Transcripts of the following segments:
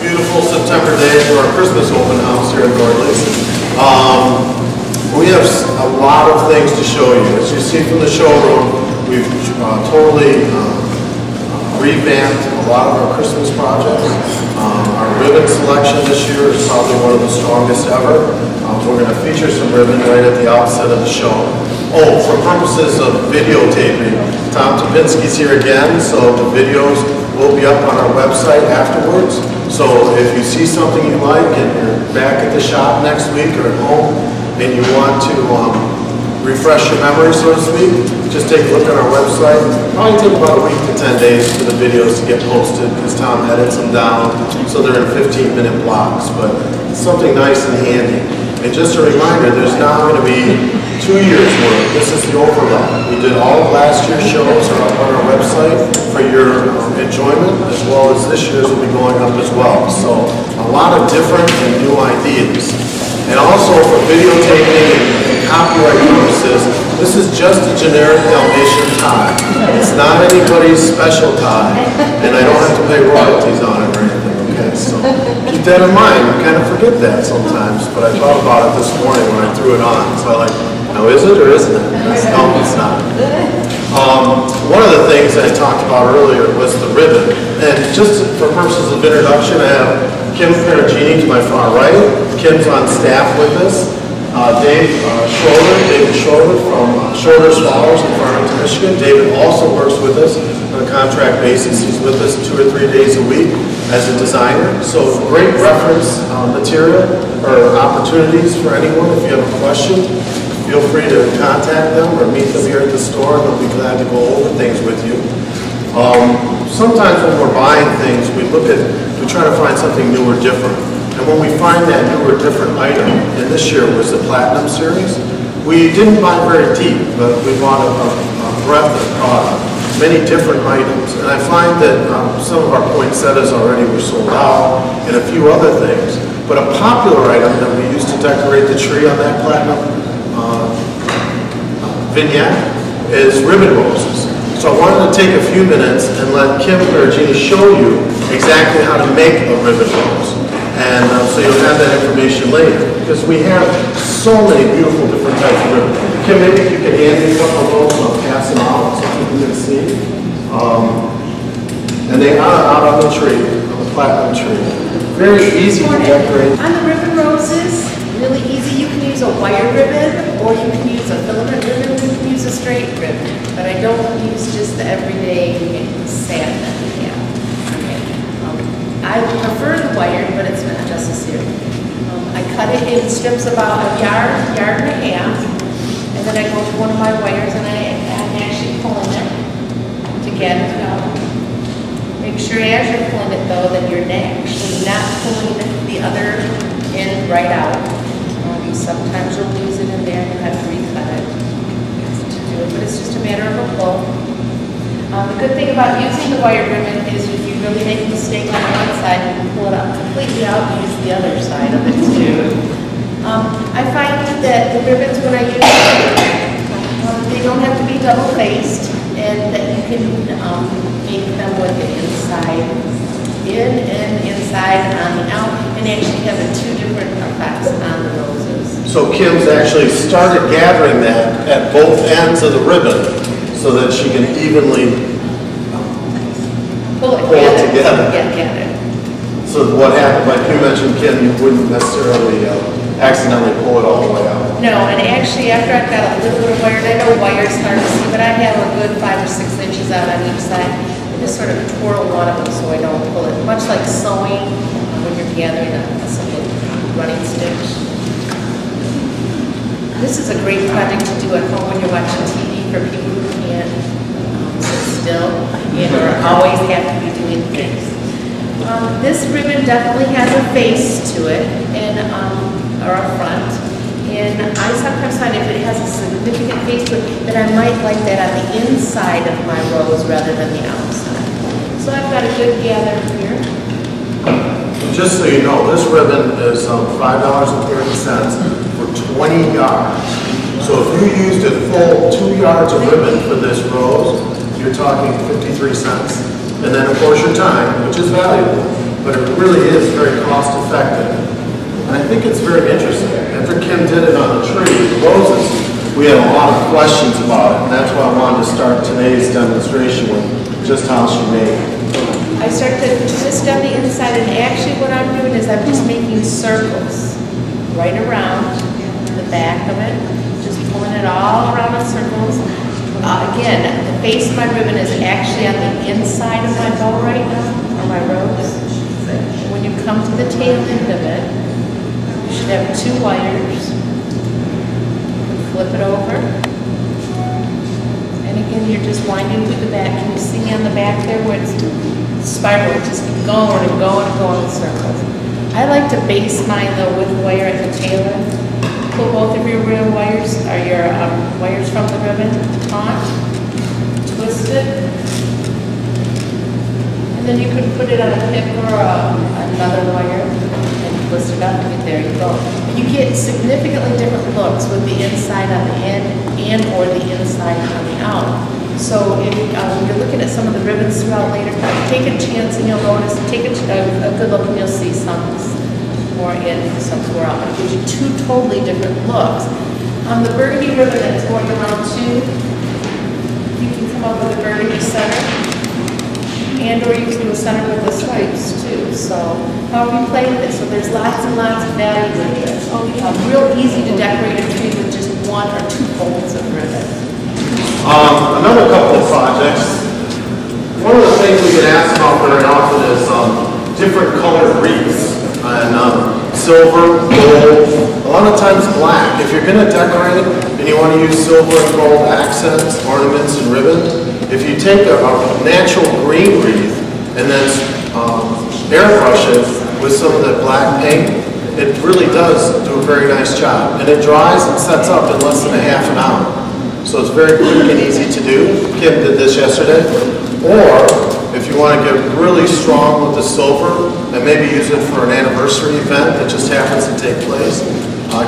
beautiful September day for our Christmas open house here in Nordlie. We have a lot of things to show you. As you see from the showroom, we've totally revamped a lot of our Christmas projects. Our ribbon selection this year is probably one of the strongest ever. We're going to feature some ribbon right at the outset of the show. Oh, for purposes of videotaping, Tom Topinski's here again, so the videos will be up on our website afterwards. So if you see something you like and you're back at the shop next week or at home and you want to refresh your memory, so to speak, just take a look at our website. It'll probably take about a week to 10 days for the videos to get posted because Tom edits them down so they're in 15-minute blocks, but it's something nice and handy. And just a reminder, there's now going to be 2 years worth. This is the overlap. We did all of last year's shows are up on our website for your enjoyment, as well as this year's will be going up as well. So a lot of different and new ideas. And also for videotaping and copyright purposes, this is just a generic Dalmatian tie. It's not anybody's special tie, and I don't have to pay royalties on it or anything. Okay, so keep that in mind. I kind of forget that sometimes, but I thought about it this morning when I threw it on. So I like, now is it or isn't it? No, it's not. One of the things I talked about earlier was the ribbon. And just for purposes of introduction, I have Kim Perugini to my far right. Kim's on staff with us. David Schroeder from Schroeder Swallows in Farmington, Michigan. David also works with us on a contract basis. He's with us 2 or 3 days a week as a designer. So great reference material or opportunities for anyone. If you have a question, feel free to contact them or meet them here at the store. They'll be glad to go over things with you. Sometimes when we're buying things, we try to find something new or different. And when we find that new or different item, and this year was the Platinum Series, we didn't buy very deep, but we bought a breadth of product, many different items. And I find that some of our poinsettias already were sold out, and a few other things. But a popular item that we used to decorate the tree on that Platinum vignette is ribbon roses. So I wanted to take a few minutes and let Kim Perugini show you exactly how to make a ribbon rose. And so you'll have that information later, because we have so many beautiful different types of ribbon. Kim, maybe you can hand me a couple of those and I'll pass them out so people can see. And they are out on the tree, on the Platinum tree. Very easy to decorate. On the ribbon roses, really easy. You can use a wire ribbon, or you can use a filament ribbon, or you can use a straight ribbon. But I don't use just the everyday satin that we have. I prefer the wired, but it's not necessary. I cut it in strips about a yard and a half, and then I go to one of my wires and I'm actually pulling it to get it out. Make sure as you're pulling it though that you're actually not pulling the other end right out. Sometimes you'll lose it in there and you have to recut it to do it, but it's just a matter of a pull. The good thing about using the wire ribbon is if you really make a mistake on one side, you can pull it up completely out and use the other side of it too. I find that the ribbons when I use them, they don't have to be double-faced, and that you can make them with the inside in and inside on the out, and actually have two different effects on the roses. So Kim's actually started gathering that at both ends of the ribbon so that she can evenly pull it together. Get it. So what happened, like you mentioned, Kim, you wouldn't necessarily accidentally pull it all the way out. No, and actually after I've got a little bit of wire, I know wire's hard to see, but I have a good 5 or 6 inches out on each side. I just sort of twirl one of them so I don't pull it. Much like sewing when you're gathering a simple running stitch. This is a great project to do at home when you're watching TV for people who can't sit still and or always have to be doing things. This ribbon definitely has a face to it, and or a front. And I sometimes find if it has a significant face to it, that I might like that on the inside of my rose rather than the outside. So I've got a good gather here. Just so you know, this ribbon is $5.30 for 20 yards. So if you used a full 2 yards of ribbon for this rose, you're talking 53 cents. And then of course your time, which is valuable. But but it really is very cost effective. And I think it's very interesting. After Kim did it on the tree, the roses, we had a lot of questions about it, and that's why I wanted to start today's demonstration with just how she made it. I start to twist on the inside, and actually what I'm doing is I'm just making circles right around the back of it, just pulling it all around in circles. Again, the base of my ribbon is actually on the inside of my bow right now, or my rose. When you come to the tail end of it, you should have 2 wires. Flip it over. And again, you're just winding through the back. Can you see on the back there where it's spiral? Just keep going and going and going in circles. I like to base mine though with wire at the tail end. Pull both of your real wires, or your wires from the ribbon, taut, twist it, and then you could put it on a pip or another wire and twist it up, and there you go. You get significantly different looks with the inside on the end and or the inside coming out. So if when you're looking at some of the ribbons throughout later, take a chance and you'll notice, take a good look and you'll see some more in, some more out. It gives you 2 totally different looks. On the burgundy ribbon that's going around too, you can come up with a burgundy center, and or you can do a center with the stripes too. So how we play with it, so there's lots and lots of value in this. Real easy to decorate a tree with just 1 or 2 folds of ribbon. Another couple of projects. One of the things we get asked about very often is different colored wreaths. And silver, gold, a lot of times black. If you're going to decorate and you want to use silver and gold accents, ornaments, and ribbon, if you take a natural green wreath and then airbrush it with some of the black paint, it really does do a very nice job. And it dries and sets up in less than a half an hour. So it's very quick and easy to do. Kim did this yesterday. Or if you want to get really strong with the silver and maybe use it for an anniversary event that just happens to take place,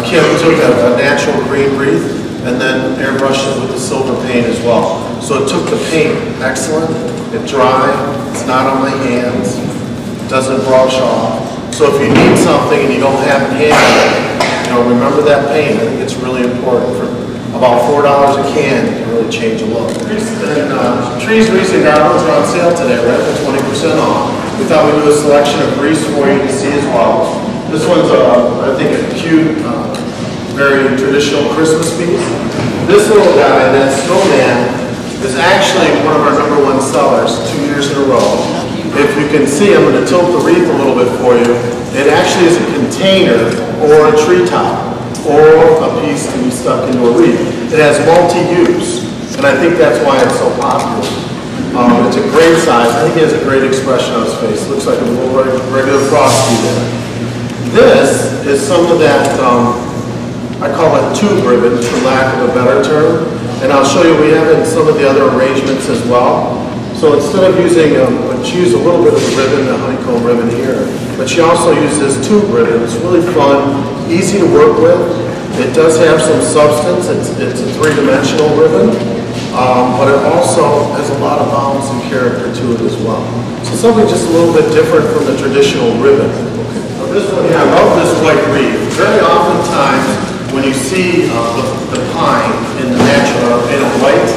Kim took a natural green wreath and then airbrushed it with the silver paint as well. So it took the paint excellent, it dried, it's not on my hands, it doesn't brush off. So if you need something and you don't have it handy, remember that paint. I think it's really important. For about $4 a can, you can really change a look. And trees, wreaths, and garlands are on sale today, right, for 20% off. We thought we'd do a selection of wreaths for you to see as well. This one's, I think, a cute, very traditional Christmas piece. This little guy, that snowman, is actually one of our #1 sellers 2 years in a row. If you can see, I'm going to tilt the wreath a little bit for you. It actually is a container or a treetop, or a piece to be stuck into a wreath. It has multi-use, and I think that's why it's so popular. It's a great size. I think he has a great expression on his face. Looks like a little regular frosty there. This is some of that, I call it tube ribbon, for lack of a better term, and I'll show you we have it in some of the other arrangements as well. So instead of using, she used a little bit of the ribbon, the honeycomb ribbon here, but she also uses tube ribbon. It's really fun, easy to work with. It does have some substance. It's a 3-dimensional ribbon, but it also has a lot of bounce and character to it as well. So something just a little bit different from the traditional ribbon. Now this one here, I love this white wreath. Very oftentimes when you see the pine in the natural, in a white,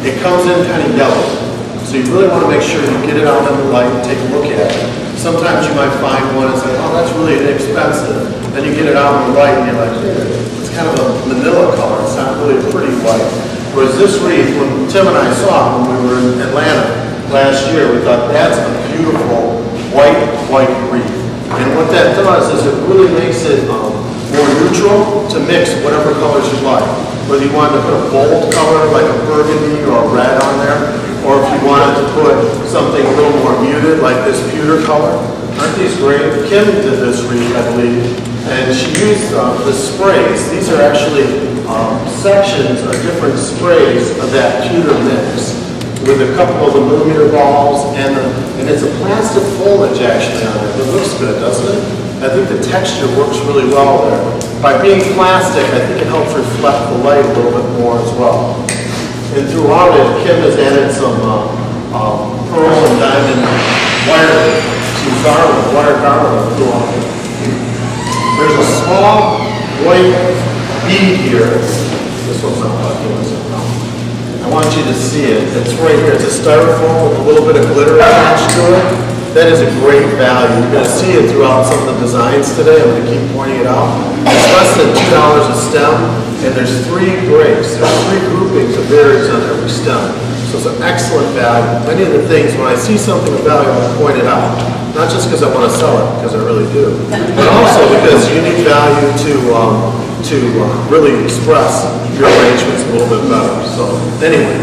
it comes in kind of yellow. So you really want to make sure you get it out in the light and take a look at it. Sometimes you might find one and say, oh, that's really inexpensive. Then you get it out in the light and you're like, it's kind of a manila color. It's not really a pretty white. Whereas this wreath, when Tim and I saw it when we were in Atlanta last year, we thought that's a beautiful white wreath. And what that does is it really makes it more neutral to mix whatever colors you like. Whether you wanted to put a bold color like a burgundy or a red on there, or if you wanted to put something a little more muted like this pewter color. Aren't these great? Kim did this wreath, I believe, and she used the sprays. These are actually sections of different sprays of that pewter mix with a couple of the millimeter balls, and it's a plastic foliage actually on it. It looks good, doesn't it? I think the texture works really well there. By being plastic, I think it helps reflect the light a little bit more as well. And throughout it, Kim has added some pearl and diamond wire some garland, wire garland to go on it. There's a small white bead here. This one's not lucky, is it? No. I want you to see it. It's right here. It's a styrofoam with a little bit of glitter attached to it. That is a great value. You're going to see it throughout some of the designs today. I'm going to keep pointing it out. It's less than $2 a stem, and there's 3 breaks. There's 3 groupings of berries on every stem. So it's an excellent value. Many of the things, when I see something of value, I point it out. Not just because I want to sell it, because I really do, but also because you need value to really express your arrangements a little bit better. So anyway,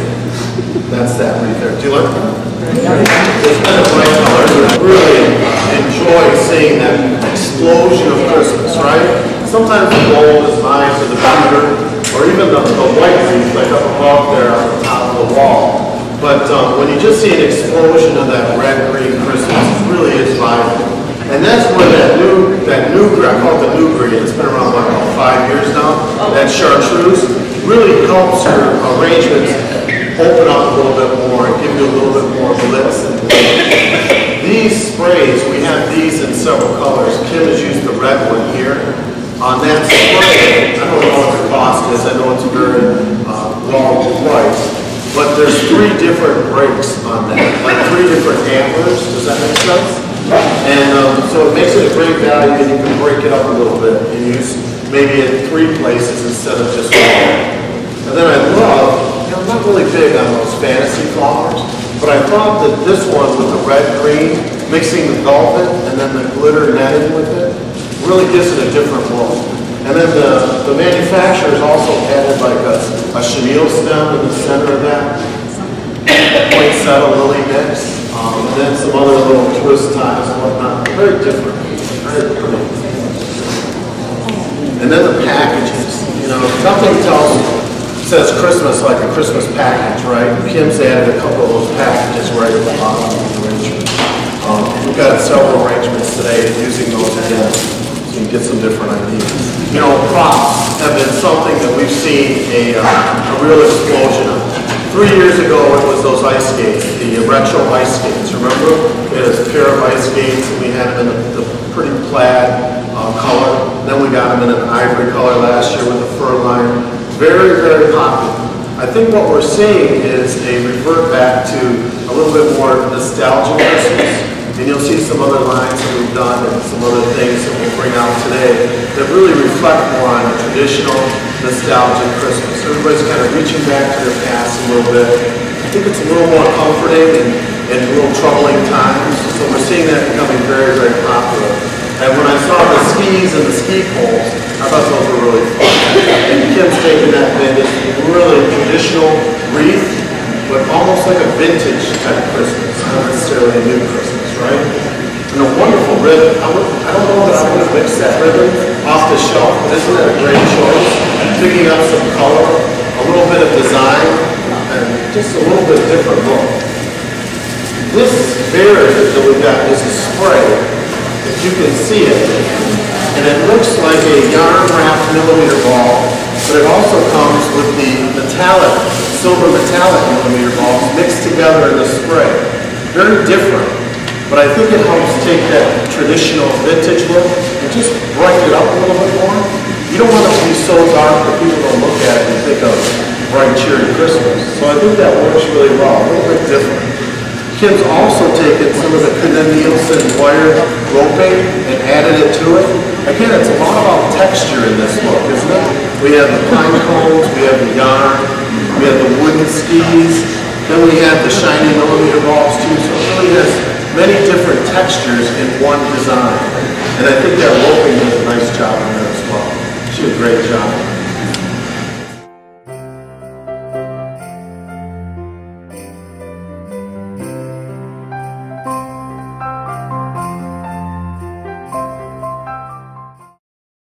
that's that right there. Do you like that? It's been a bright color. I really enjoy seeing that explosion of Christmas, right? Sometimes the gold is nice, or the pewter, or even the white leaves like up above there on the top of the wall. But when you just see an explosion of that red-green Christmas, it really is vibrant. And that's where that new I call it the new green, it's been around about 5 years now, that chartreuse really helps your arrangements open up a little bit more and give you a little bit more blitz and blitz. These sprays, we have these in several colors. Kim has used the red one here. On that spray, I don't know what the cost is, I know it's very well priced. But there's 3 different breaks on that, like 3 different antlers. Does that make sense? And so it makes it a great value, and you can break it up a little bit and use maybe in 3 places instead of just 1. And then I love, I'm not really big on those fantasy flowers, but I thought that this one with the red-green, mixing the velvet and then the glitter netting with it, really gives it a different look. And then the manufacturers also added like a chenille stem in the center of that, poinsettia lily mix, and then some other little twist ties and whatnot. Very different, very pretty. And then the packages, nothing says Christmas like a Christmas package, right? Kim's added a couple of those packages right at the bottom of the arrangement. We've got several arrangements today using those again. So you can get some different ideas. Props have been something that we've seen a real explosion of. 3 years ago, it was those ice skates, the retro ice skates. Remember? We had a pair of ice skates, and we had them in the pretty plaid color. Then we got them in an ivory color last year with a fur liner. Very, very popular. I think what we're seeing is a revert back to a little bit more nostalgic Christmas. And you'll see some other lines that we've done and some other things that we'll bring out today that really reflect more on a traditional, nostalgic Christmas. Everybody's kind of reaching back to their past a little bit. I think it's a little more comforting and a little troubling times. So we're seeing that becoming very, very popular. And when I saw the skis and the ski poles, I thought those were really fun. And Kim's taken that vintage, really traditional wreath, but almost like a vintage type Christmas, not necessarily a new Christmas. Right? And a wonderful ribbon. I don't know that I'm going to mix that ribbon off the shelf, but isn't that a great choice? Picking up some color, a little bit of design, and just a little bit different look. This variant that we've got is a spray, if you can see it, and it looks like a yarn wrapped millimeter ball, but it also comes with the metallic, silver metallic millimeter balls mixed together in the spray. Very different. But I think it helps take that traditional vintage look and just brighten it up a little bit more. You don't want it to be so dark that people don't look at it and think of bright, cheery Christmas. So I think that works really well, a little bit different. Kim's also taken some of the Nielsen wire roping and added it to it. Again, it's a lot about texture in this look, isn't it? We have the pine cones, we have the yarn, we have the wooden skis, then we have the shiny millimeter balls too, so it really has many different textures in one design. And I think that roping does a nice job in there as well. She did a great job.